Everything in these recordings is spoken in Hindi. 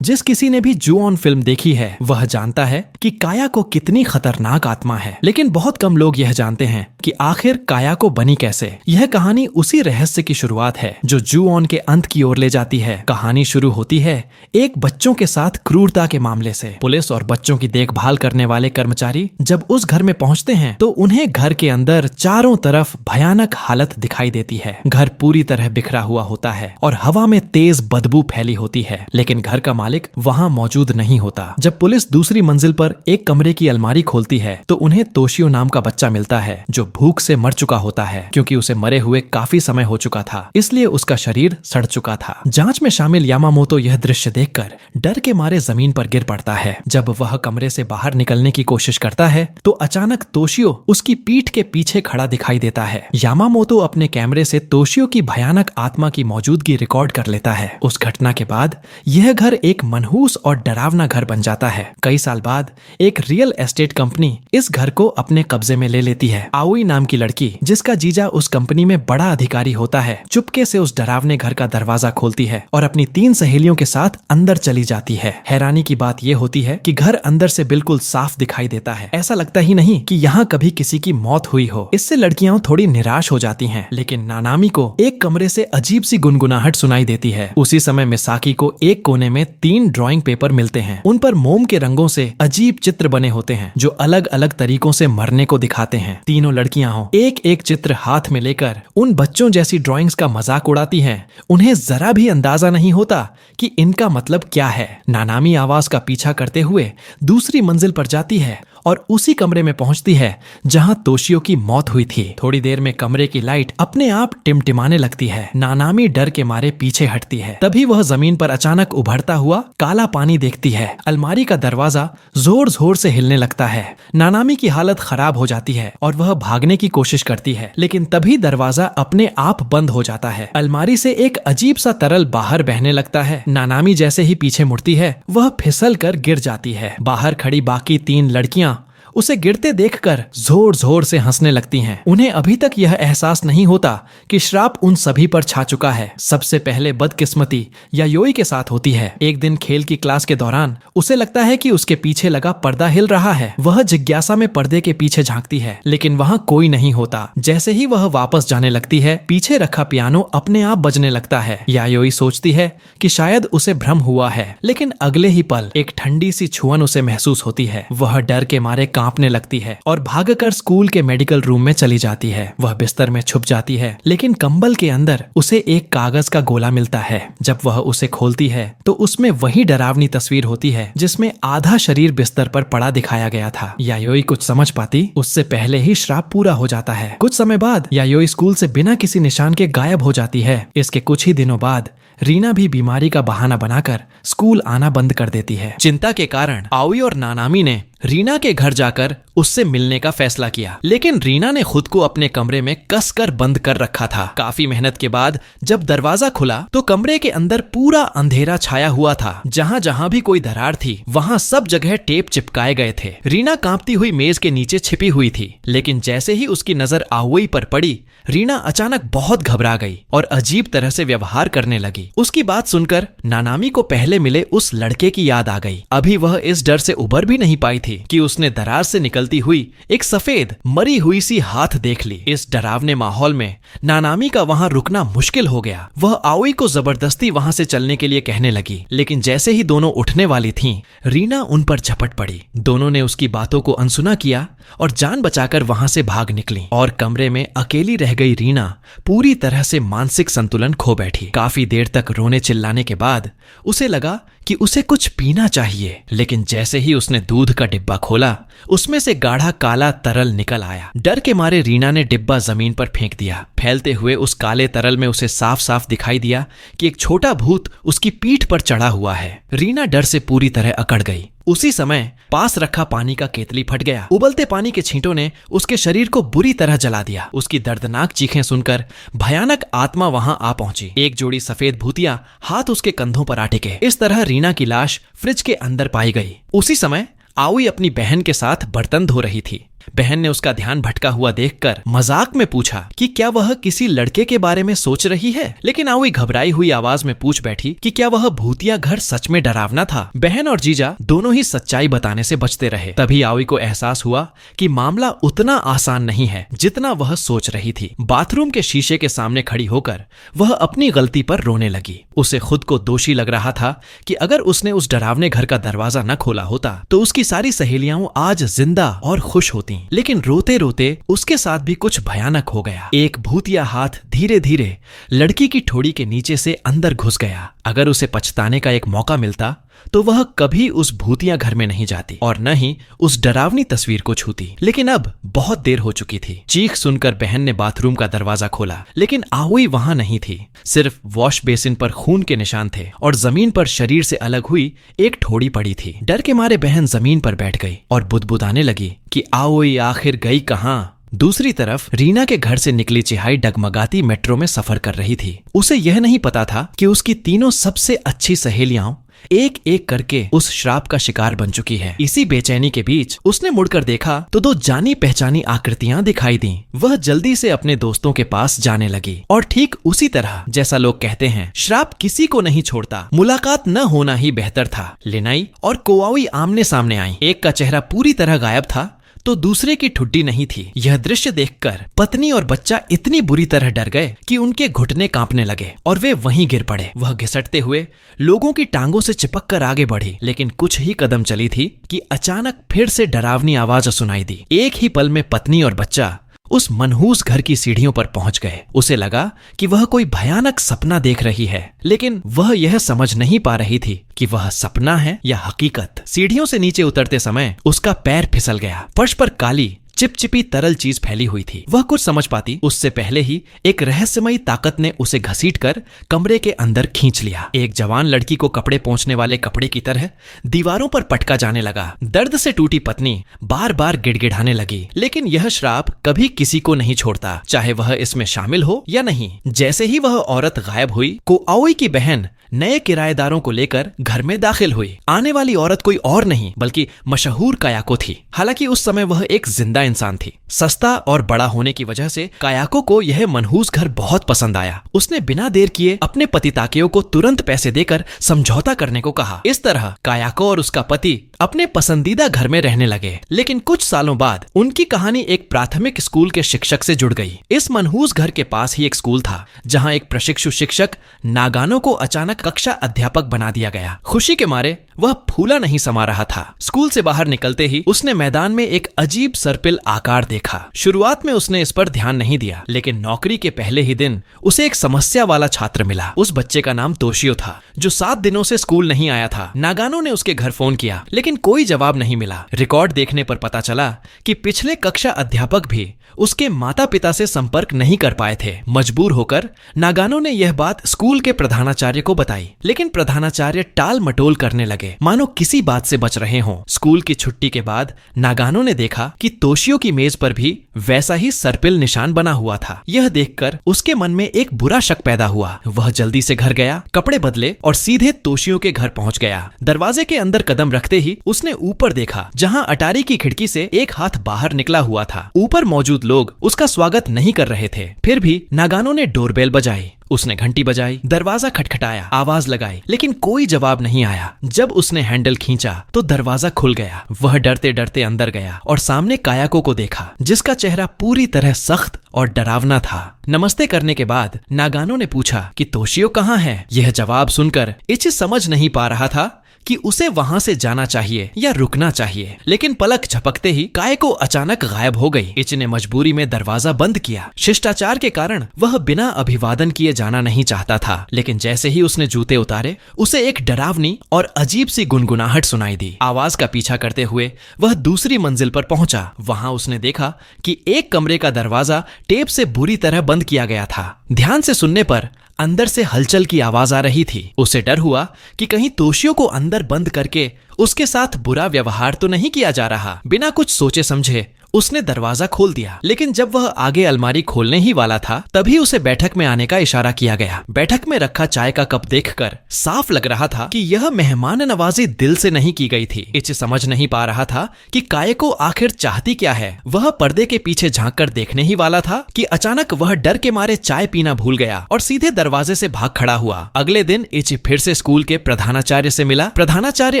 जिस किसी ने भी जू-ऑन फिल्म देखी है वह जानता है कि काया को कितनी खतरनाक आत्मा है, लेकिन बहुत कम लोग यह जानते हैं कि आखिर काया को बनी कैसे। यह कहानी उसी रहस्य की शुरुआत है जो जू-ऑन के अंत की ओर ले जाती है। कहानी शुरू होती है एक बच्चों के साथ क्रूरता के मामले से। पुलिस और बच्चों की देखभाल करने वाले कर्मचारी जब उस घर में पहुंचते हैं तो उन्हें घर के अंदर चारों तरफ भयानक हालत दिखाई देती है। घर पूरी तरह बिखरा हुआ होता है और हवा में तेज बदबू फैली होती है, लेकिन घर का मालिक वहां मौजूद नहीं होता। जब पुलिस दूसरी मंजिल पर एक कमरे की अलमारी खोलती है तो उन्हें तोशियो नाम का बच्चा मिलता है जो भूख से मर चुका होता है, क्योंकि उसे मरे हुए काफी समय हो चुका था, इसलिए उसका शरीर सड़ चुका था। जांच में शामिल यामामोतो यह दृश्य देखकर डर के मारे जमीन पर गिर पड़ता है। जब वह कमरे से बाहर निकलने की कोशिश करता है तो अचानक तोशियो उसकी पीठ के पीछे खड़ा दिखाई देता है। यामामोतो अपने कैमरे से तोशियो की भयानक आत्मा की मौजूदगी रिकॉर्ड कर लेता है। उस घटना के बाद यह घर एक मनहूस और डरावना घर बन जाता है। कई साल बाद एक रियल एस्टेट कंपनी इस घर को अपने कब्जे में ले लेती है। आओई नाम की लड़की, जिसका जीजा उस कंपनी में बड़ा अधिकारी होता है, चुपके से उस डरावने घर का दरवाजा खोलती है और अपनी 3 सहेलियों के साथ अंदर चली जाती है। हैरानी की बात यह होती है कि घर अंदर से बिल्कुल साफ दिखाई देता है। ऐसा लगता ही नहीं कि यहाँ कभी किसी की मौत हुई हो। इससे लड़कियां थोड़ी निराश हो जाती हैं, लेकिन नानामी को एक कमरे से अजीब सी गुनगुनाहट सुनाई देती है। उसी समय मिसाकी को एक कोने में 3 ड्राइंग पेपर मिलते हैं। उन पर मोम के रंगों से अजीब चित्र बने होते हैं जो अलग अलग तरीकों से मरने को दिखाते हैं। तीनों लड़कियां एक एक चित्र हाथ में लेकर उन बच्चों जैसी ड्राइंग्स का मजाक उड़ाती हैं। उन्हें जरा भी अंदाजा नहीं होता कि इनका मतलब क्या है। नानामी आवाज का पीछा करते हुए दूसरी मंजिल पर जाती है और उसी कमरे में पहुंचती है जहां तोशियो की मौत हुई थी। थोड़ी देर में कमरे की लाइट अपने आप टिमटिमाने लगती है। नानामी डर के मारे पीछे हटती है। तभी वह जमीन पर अचानक उभरता हुआ काला पानी देखती है। अलमारी का दरवाजा जोर जोर से हिलने लगता है। नानामी की हालत खराब हो जाती है और वह भागने की कोशिश करती है, लेकिन तभी दरवाजा अपने आप बंद हो जाता है। अलमारी से एक अजीब सा तरल बाहर बहने लगता है। नानामी जैसे ही पीछे मुड़ती है वह फिसल कर गिर जाती है। बाहर खड़ी बाकी 3 लड़कियां उसे गिरते देखकर जोर जोर से हंसने लगती हैं। उन्हें अभी तक यह एहसास नहीं होता कि श्राप उन सभी पर छा चुका है। सबसे पहले बदकिस्मती यायोई के साथ होती है। एक दिन खेल की क्लास के दौरान उसे लगता है कि उसके पीछे लगा पर्दा हिल रहा है। वह जिज्ञासा में पर्दे के पीछे झांकती है, लेकिन वहां कोई नहीं होता। जैसे ही वह वापस जाने लगती है, पीछे रखा पियानो अपने आप बजने लगता है। यायोई सोचती है कि शायद उसे भ्रम हुआ है, लेकिन अगले ही पल एक ठंडी सी छुअन उसे महसूस होती है। वह डर के मारे कांपने लगती है और भागकर स्कूल के मेडिकल रूम में चली जाती है। वह बिस्तर में छुप जाती है, लेकिन कंबल के अंदर उसे एक कागज का गोला मिलता है। जब वह उसे खोलती है तो उसमें वही डरावनी तस्वीर होती है जिसमें आधा शरीर बिस्तर पर पड़ा दिखाया गया था। यायोई कुछ समझ पाती उससे पहले ही श्राप पूरा हो जाता है। कुछ समय बाद यायोई स्कूल से बिना किसी निशान के गायब हो जाती है। इसके कुछ ही दिनों बाद रीना भी बीमारी का बहाना बनाकर स्कूल आना बंद कर देती है। चिंता के कारण आओई और नानामी ने रीना के घर जाकर उससे मिलने का फैसला किया, लेकिन रीना ने खुद को अपने कमरे में कसकर बंद कर रखा था। काफी मेहनत के बाद जब दरवाजा खुला तो कमरे के अंदर पूरा अंधेरा छाया हुआ था। जहां जहां भी कोई दरार थी वहां सब जगह टेप चिपकाए गए थे। रीना कांपती हुई मेज के नीचे छिपी हुई थी, लेकिन जैसे ही उसकी नजर आओई पर पड़ी, रीना अचानक बहुत घबरा गई और अजीब तरह से व्यवहार करने लगी। उसकी बात सुनकर नानामी को पहले मिले उस लड़के की याद आ गई। अभी वह इस डर से उबर भी नहीं पाई थी कि उसने दरार से निकलती हुई एक सफेद मरी हुई सी हाथ देख ली। इस डरावने माहौल में नानामी का वहां रुकना मुश्किल हो गया। वह आओई को जबरदस्ती वहां से चलने के लिए कहने लगी, लेकिन जैसे ही दोनों उठने वाली थीं, रीना उन पर झपट पड़ी। दोनों ने उसकी बातों को अनसुना किया और जान बचाकर वहां से भाग निकली और कमरे में अकेली रह गई रीना पूरी तरह से मानसिक संतुलन खो बैठी। काफी देर तक रोने चिल्लाने के बाद उसे लगा कि उसे कुछ पीना चाहिए, लेकिन जैसे ही उसने दूध का डिब्बा खोला उसमें से गाढ़ा काला तरल निकल आया। डर के मारे रीना ने डिब्बा जमीन पर फेंक दिया। फैलते हुए उस काले तरल में उसे साफ साफ दिखाई दिया कि एक छोटा भूत उसकी पीठ पर चढ़ा हुआ है। रीना डर से पूरी तरह अकड़ गई। उसी समय पास रखा पानी का केतली फट गया। उबलते पानी के छींटों ने उसके शरीर को बुरी तरह जला दिया। उसकी दर्दनाक चीखें सुनकर भयानक आत्मा वहां आ पहुंची। एक जोड़ी सफेद भूतिया हाथ उसके कंधों पर आ टिके। इस तरह रीना की लाश फ्रिज के अंदर पाई गई। उसी समय आओई अपनी बहन के साथ बर्तन धो रही थी। बहन ने उसका ध्यान भटका हुआ देखकर मजाक में पूछा कि क्या वह किसी लड़के के बारे में सोच रही है, लेकिन आवी घबराई हुई आवाज में पूछ बैठी कि क्या वह भूतिया घर सच में डरावना था। बहन और जीजा दोनों ही सच्चाई बताने से बचते रहे। तभी आवी को एहसास हुआ कि मामला उतना आसान नहीं है जितना वह सोच रही थी। बाथरूम के शीशे के सामने खड़ी होकर वह अपनी गलती पर रोने लगी। उसे खुद को दोषी लग रहा था कि अगर उसने उस डरावने घर का दरवाजा न खोला होता तो उसकी सारी सहेलियां आज जिंदा और खुश होती। लेकिन रोते रोते उसके साथ भी कुछ भयानक हो गया। एक भूतिया हाथ धीरे धीरे लड़की की ठोड़ी के नीचे से अंदर घुस गया। अगर उसे पछताने का एक मौका मिलता तो वह कभी उस भूतिया घर में नहीं जाती और न ही उस डरावनी तस्वीर को छूती। लेकिन अब बहुत देर हो चुकी थी। चीख सुनकर बहन ने बाथरूम का दरवाजा खोला, लेकिन आवी वहां नहीं थी। सिर्फ वॉश बेसिन पर खून के निशान थे और जमीन पर शरीर से अलग हुई एक ठोड़ी पड़ी थी। डर के मारे बहन जमीन पर बैठ गई और बुदबुदाने लगी कि आवी आखिर गई कहां। दूसरी तरफ रीना के घर से निकली चिहाई डगमगाती मेट्रो में सफर कर रही थी। उसे यह नहीं पता था कि उसकी तीनों सबसे अच्छी सहेलियां एक एक करके उस श्राप का शिकार बन चुकी है। इसी बेचैनी के बीच उसने मुड़कर देखा तो दो जानी पहचानी आकृतियां दिखाई दी। वह जल्दी से अपने दोस्तों के पास जाने लगी और ठीक उसी तरह जैसा लोग कहते हैं, श्राप किसी को नहीं छोड़ता, मुलाकात न होना ही बेहतर था। लिनाई और कोआवी आमने सामने आई। एक का चेहरा पूरी तरह गायब था तो दूसरे की ठुड्डी नहीं थी। यह दृश्य देखकर पत्नी और बच्चा इतनी बुरी तरह डर गए कि उनके घुटने कांपने लगे और वे वहीं गिर पड़े। वह घिसटते हुए लोगों की टांगों से चिपक कर आगे बढ़ी, लेकिन कुछ ही कदम चली थी कि अचानक फिर से डरावनी आवाज सुनाई दी। एक ही पल में पत्नी और बच्चा उस मनहूस घर की सीढ़ियों पर पहुंच गए। उसे लगा कि वह कोई भयानक सपना देख रही है, लेकिन वह यह समझ नहीं पा रही थी कि वह सपना है या हकीकत। सीढ़ियों से नीचे उतरते समय उसका पैर फिसल गया। फर्श पर काली चिपचिपी तरल चीज फैली हुई थी। वह कुछ समझ पाती उससे पहले ही एक रहस्यमयी ताकत ने उसे घसीटकर कमरे के अंदर खींच लिया। एक जवान लड़की को कपड़े पोंछने वाले कपड़े की तरह दीवारों पर पटका जाने लगा। दर्द से टूटी पत्नी बार बार गिड़गिड़ाने लगी, लेकिन यह श्राप कभी किसी को नहीं छोड़ता, चाहे वह इसमें शामिल हो या नहीं। जैसे ही वह औरत गायब हुई, कोआवी की बहन नए किराएदारों को लेकर घर में दाखिल हुई। आने वाली औरत कोई और नहीं बल्कि मशहूर कायाको थी। हालांकि उस समय वह एक जिंदा इंसान थी। सस्ता और बड़ा होने की वजह से कायाको को यह मनहूस घर बहुत पसंद आया। उसने बिना देर किए अपने पति ताकेओ को तुरंत पैसे देकर समझौता करने को कहा। इस तरह कायाको और उसका पति अपने पसंदीदा घर में रहने लगे। लेकिन कुछ सालों बाद उनकी कहानी एक प्राथमिक स्कूल के शिक्षक से जुड़ गई। इस मनहूस घर के पास ही एक स्कूल था जहां एक प्रशिक्षु शिक्षक नागानो को अचानक कक्षा अध्यापक बना दिया गया। खुशी के मारे वह फूला नहीं समा रहा था। स्कूल से बाहर निकलते ही उसने मैदान में एक अजीब सर्पिल आकार देखा। शुरुआत में उसने इस पर ध्यान नहीं दिया, लेकिन नौकरी के पहले ही दिन उसे एक समस्या वाला छात्र मिला। उस बच्चे का नाम तोशियो था, जो 7 दिनों से स्कूल नहीं आया था। नागानो ने उसके घर फोन किया, लेकिन कोई जवाब नहीं मिला। रिकॉर्ड देखने पर पता चला कि पिछले कक्षा अध्यापक भी उसके माता पिता से संपर्क नहीं कर पाए थे। मजबूर होकर नागानो ने यह बात स्कूल के प्रधानाचार्य को बताई, लेकिन प्रधानाचार्य टाल मटोल करने लगे, मानो किसी बात से बच रहे हों। स्कूल की छुट्टी के बाद नागानो ने देखा कि तोशियो की मेज पर भी वैसा ही सर्पिल निशान बना हुआ था। यह देखकर उसके मन में एक बुरा शक पैदा हुआ। वह जल्दी से घर गया, कपड़े बदले और सीधे तोशियो के घर पहुंच गया। दरवाजे के अंदर कदम रखते ही उसने ऊपर देखा, जहां अटारी की खिड़की से एक हाथ बाहर निकला हुआ था। ऊपर मौजूद लोग उसका स्वागत नहीं कर रहे थे। फिर भी नागानो ने डोरबेल बजाई। उसने घंटी बजाई, दरवाजा खटखटाया, आवाज लगाई, लेकिन कोई जवाब नहीं आया। जब उसने हैंडल खींचा तो दरवाजा खुल गया। वह डरते डरते अंदर गया और सामने कायाको को देखा, जिसका चेहरा पूरी तरह सख्त और डरावना था। नमस्ते करने के बाद नागानो ने पूछा कि तोशियो कहाँ है। यह जवाब सुनकर इची समझ नहीं पा रहा था कि उसे वहां से जाना चाहिए या रुकना चाहिए, लेकिन पलक झपकते ही कायाको अचानक गायब हो गई। इच ने मजबूरी में दरवाजा बंद किया। शिष्टाचार के कारण वह बिना अभिवादन किए जाना नहीं चाहता था, लेकिन जैसे ही उसने जूते उतारे उसे एक डरावनी और अजीब सी गुनगुनाहट सुनाई दी। आवाज का पीछा करते हुए वह दूसरी मंजिल पर पहुंचा। वहां उसने देखा कि एक कमरे का दरवाजा टेप से बुरी तरह बंद किया गया था। ध्यान से सुनने पर अंदर से हलचल की आवाज आ रही थी। उसे डर हुआ कि कहीं तोशियो को अंदर बंद करके उसके साथ बुरा व्यवहार तो नहीं किया जा रहा। बिना कुछ सोचे समझे उसने दरवाजा खोल दिया, लेकिन जब वह आगे अलमारी खोलने ही वाला था तभी उसे बैठक में आने का इशारा किया गया। बैठक में रखा चाय का कप देखकर साफ लग रहा था कि यह मेहमान नवाजी दिल से नहीं की गई थी। इची समझ नहीं पा रहा था कि कायको आखिर चाहती क्या है। वह पर्दे के पीछे झांक कर देखने ही वाला था कि अचानक वह डर के मारे चाय पीना भूल गया और सीधे दरवाजे से भाग खड़ा हुआ। अगले दिन इची फिर से स्कूल के प्रधानाचार्य से मिला। प्रधानाचार्य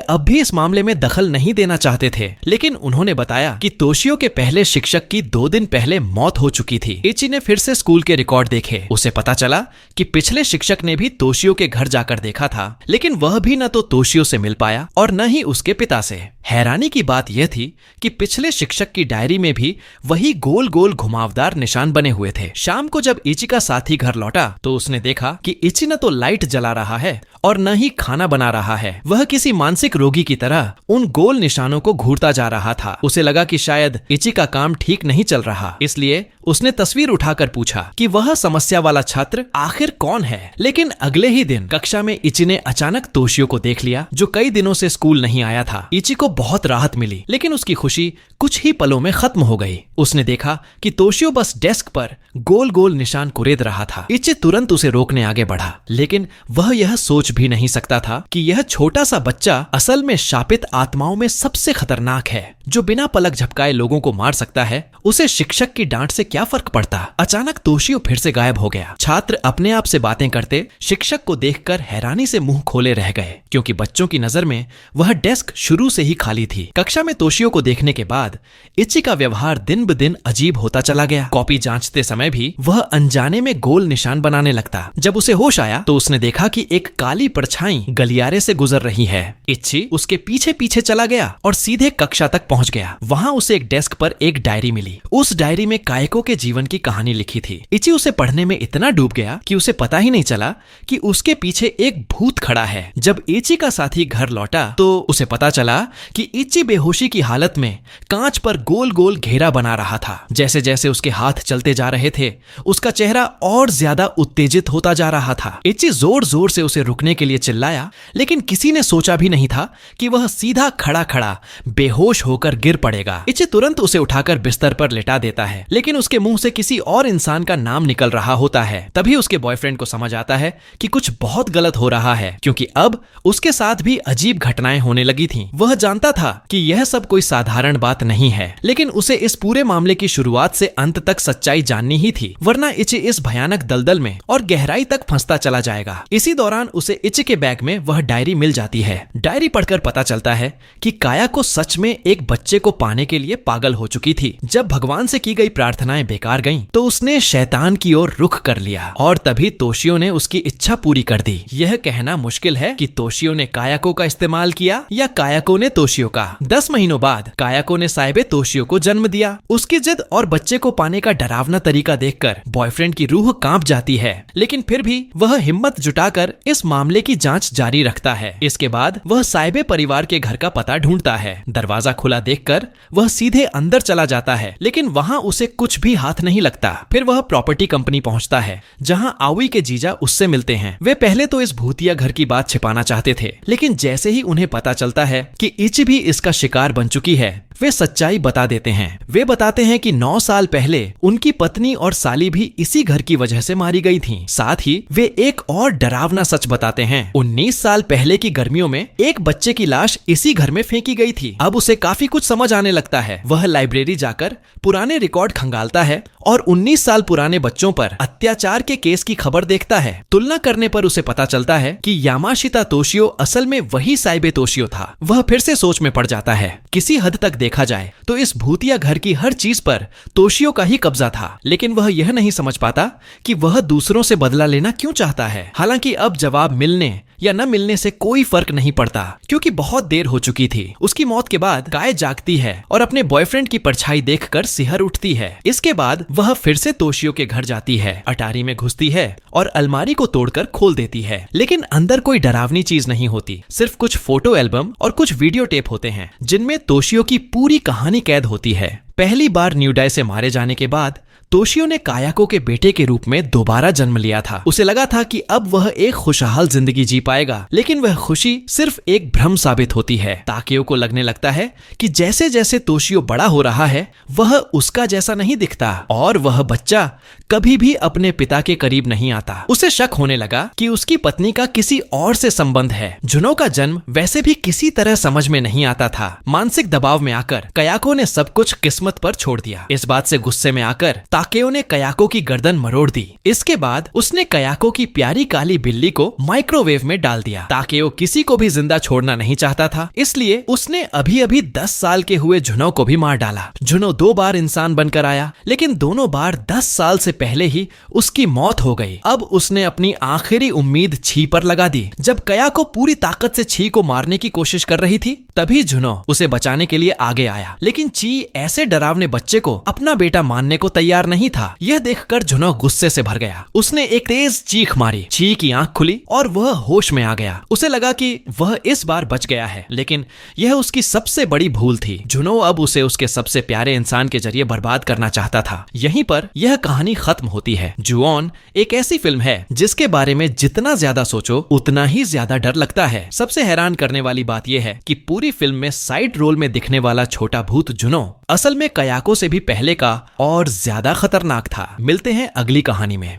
अब भी इस मामले में दखल नहीं देना चाहते थे, लेकिन उन्होंने बताया कि तोशियो के पहले शिक्षक की 2 दिन पहले मौत हो चुकी थी। इची ने फिर से स्कूल के रिकॉर्ड देखे। उसे पता चला कि पिछले शिक्षक ने भी तोशियो के घर जाकर देखा था, लेकिन वह भी न तो तोशियो से मिल पाया और न ही उसके पिता से। हैरानी की बात यह थी कि पिछले शिक्षक की डायरी में भी वही गोल गोल घुमावदार निशान बने हुए थे। शाम को जब इची का साथी घर लौटा तो उसने देखा कि इची न तो लाइट जला रहा है और न ही खाना बना रहा है। वह किसी मानसिक रोगी की तरह उन गोल निशानों को घूरता जा रहा था। उसे लगा कि शायद इची का काम ठीक नहीं चल रहा, इसलिए उसने तस्वीर उठाकर पूछा कि वह समस्या वाला छात्र आखिर कौन है। लेकिन अगले ही दिन कक्षा में इची ने अचानक तोशियो को देख लिया, जो कई दिनों से स्कूल नहीं आया था। इची को बहुत राहत मिली, लेकिन उसकी खुशी कुछ ही पलों में खत्म हो गई। उसने देखा कि तोशियो बस डेस्क पर गोल गोल निशान कुरेद रहा था। इची तुरंत उसे रोकने आगे बढ़ा, लेकिन वह यह सोच भी नहीं सकता था कि यह छोटा सा बच्चा असल में शापित आत्माओं में सबसे खतरनाक है, जो बिना पलक झपकाए लोगों को मार सकता है। उसे शिक्षक की डांट से क्या फर्क पड़ता। अचानक तोशियो फिर से गायब हो गया। छात्र अपने आप से बातें करते शिक्षक को देखकर हैरानी से मुंह खोले रह गए, क्योंकि बच्चों की नजर में वह डेस्क शुरू से ही खाली थी। कक्षा में तोशियो को देखने के बाद इची का व्यवहार दिन ब दिन अजीब होता चला गया। कॉपी जांचते समय भी वह अनजाने में गोल निशान बनाने लगता। जब उसे होश आया तो उसने देखा कि एक काली परछाई गलियारे से गुजर रही है। इची उसके पीछे पीछे चला गया और सीधे कक्षा तक पहुंच गया। वहां उसे एक डेस्क पर एक डायरी मिली। उस डायरी में कायको के जीवन की कहानी लिखी थी। इची उसे पढ़ने में इतना डूब गया कि उसे पता ही नहीं चला कि उसके पीछे एक भूत खड़ा है। जब इची का साथी घर लौटा तो उसे पता चला कि इची बेहोशी की हालत में कांच पर गोल गोल घेरा बना रहा था। जैसे जैसे उसके हाथ चलते जा रहे थे, उसका चेहरा और ज्यादा उत्तेजित होता जा रहा था। इची जोर जोर से उसे रुकने के लिए चिल्लाया, लेकिन किसी ने सोचा भी नहीं था कि वह सीधा खड़ा खड़ा बेहोश होकर गिर पड़ेगा। इची तुरंत उसे उठाकर बिस्तर पर लिटा देता है, लेकिन उसके मुंह से किसी और इंसान का नाम निकल रहा होता है। तभी उसके बॉयफ्रेंड को समझ आता है कि कुछ बहुत गलत हो रहा है, क्योंकि अब उसके साथ भी अजीब घटनाएं होने लगी थीं। वह जानता था कि यह सब कोई साधारण बात नहीं है, लेकिन उसे इस पूरे मामले की शुरुआत से अंत तक सच्चाई जाननी ही थी, वरना इची इस भयानक दलदल में और गहराई तक फंसता चला जाएगा। इसी दौरान उसे इची के बैग में वह डायरी मिल जाती है। डायरी पढ़कर पता चलता है कि काया को सच में एक बच्चे को पाने के लिए पागल हो चुकी थी। जब भगवान से की गई प्रार्थनाएं बेकार गईं, तो उसने शैतान की ओर रुख कर लिया और तभी तोशियो ने उसकी इच्छा पूरी कर दी। यह कहना मुश्किल है कि तोशियो ने कायाको का इस्तेमाल किया या कायाको ने तोशियो का। 10 महीनों बाद कायाको ने साइबे तोशियो को जन्म दिया। उसकी जिद और बच्चे को पाने का डरावना तरीका देखकर बॉयफ्रेंड की रूह कांप जाती है, लेकिन फिर भी वह हिम्मत जुटाकर इस मामले की जांच जारी रखता है। इसके बाद वह साइबे परिवार के घर का पता ढूंढता है। दरवाजा खुला देखकर वह सीधे अंदर चला जाता है, लेकिन वहां उसे कुछ भी हाथ नहीं लगता। फिर वह प्रॉपर्टी कंपनी पहुंचता है, जहां आवी के जीजा उससे मिलते हैं। वे पहले तो इस भूतिया घर की बात छिपाना चाहते थे, लेकिन जैसे ही उन्हें पता चलता है कि इची भी इसका शिकार बन चुकी है, वे सच्चाई बता देते हैं। वे बताते हैं कि 9 साल पहले उनकी पत्नी और साली भी इसी घर की वजह से मारी गई थीं। साथ ही वे एक और डरावना सच बताते हैं। 19 साल पहले की गर्मियों में एक बच्चे की लाश इसी घर में फेंकी गई थी। अब उसे काफी कुछ समझ आने लगता है। वह लाइब्रेरी जाकर पुराने रिकॉर्ड खंगालता है और 19 साल पुराने बच्चों पर अत्याचार के केस की खबर देखता है। तुलना करने पर उसे पता चलता है कि यामाशिता तोशियो असल में वही साइबे तोशियो था। वह फिर से सोच में पड़ जाता है। किसी हद तक देखा जाए तो इस भूतिया घर की हर चीज पर तोशियो का ही कब्जा था, लेकिन वह यह नहीं समझ पाता कि वह दूसरों से बदला लेना क्यों चाहता है। हालांकि अब जवाब मिलने या न मिलने से कोई फर्क नहीं पड़ता, क्योंकि बहुत देर हो चुकी थी। उसकी मौत के बाद काय जागती है और अपने बॉयफ्रेंड की परछाई देखकर सिहर उठती है। इसके बाद वह फिर से तोशियो के घर जाती है, अटारी में घुसती है और अलमारी को तोड़कर खोल देती है। लेकिन अंदर कोई डरावनी चीज नहीं होती, सिर्फ कुछ फोटो एल्बम और कुछ वीडियो टेप होते हैं, जिनमें तोशियो की पूरी कहानी कैद होती है। पहली बार न्यूडाई से मारे जाने के बाद तोशियो ने कायाको के बेटे के रूप में दोबारा जन्म लिया था। उसे लगा था कि अब वह एक खुशहाल जिंदगी जी पाएगा, लेकिन वह खुशी सिर्फ एक भ्रम साबित होती है। ताकेओ को लगने लगता है कि जैसे जैसे तोशियो बड़ा हो रहा है वह उसका जैसा नहीं दिखता और वह बच्चा कभी भी अपने पिता के करीब नहीं आता। उसे शक होने लगा कि उसकी पत्नी का किसी और से संबंध है। जुनो का जन्म वैसे भी किसी तरह समझ में नहीं आता था। मानसिक दबाव में आकर कायाको ने सब कुछ किस्मत पर छोड़ दिया। इस बात से गुस्से में आकर ताकेओ ने कायाको की गर्दन मरोड़ दी। इसके बाद उसने कायाको की प्यारी काली बिल्ली को माइक्रोवेव में डाल दिया। ताकेओ किसी को भी जिंदा छोड़ना नहीं चाहता था, इसलिए उसने अभी अभी 10 साल के हुए जुनो को भी मार डाला। जुनो 2 बार इंसान बनकर आया, लेकिन दोनों बार 10 साल से पहले ही उसकी मौत हो गई। अब उसने अपनी आखिरी उम्मीद छी पर लगा दी। जब कायाको पूरी ताकत से छी को मारने की कोशिश कर रही थी, तभी जुनो उसे बचाने के लिए आगे आया, लेकिन ची ऐसे डरावने बच्चे को अपना बेटा मानने को तैयार नहीं था। यह देखकर जुनो गुस्से से भर गया। उसने एक तेज चीख मारी। ची की आंख खुली और वह होश में आ गया। उसे लगा कि वह इस बार बच गया है, लेकिन यह उसकी सबसे बड़ी भूल थी। जुनो अब उसे उसके सबसे प्यारे इंसान के जरिए बर्बाद करना चाहता था। यहीं पर यह कहानी खत्म होती है। जुऑन एक ऐसी फिल्म है जिसके बारे में जितना ज्यादा सोचो उतना ही ज्यादा डर लगता है। सबसे हैरान करने वाली बात यह है कि पूरी फिल्म में साइड रोल में दिखने वाला छोटा भूत जुनो असल में कायाको से भी पहले का और ज्यादा खतरनाक था। मिलते हैं अगली कहानी में।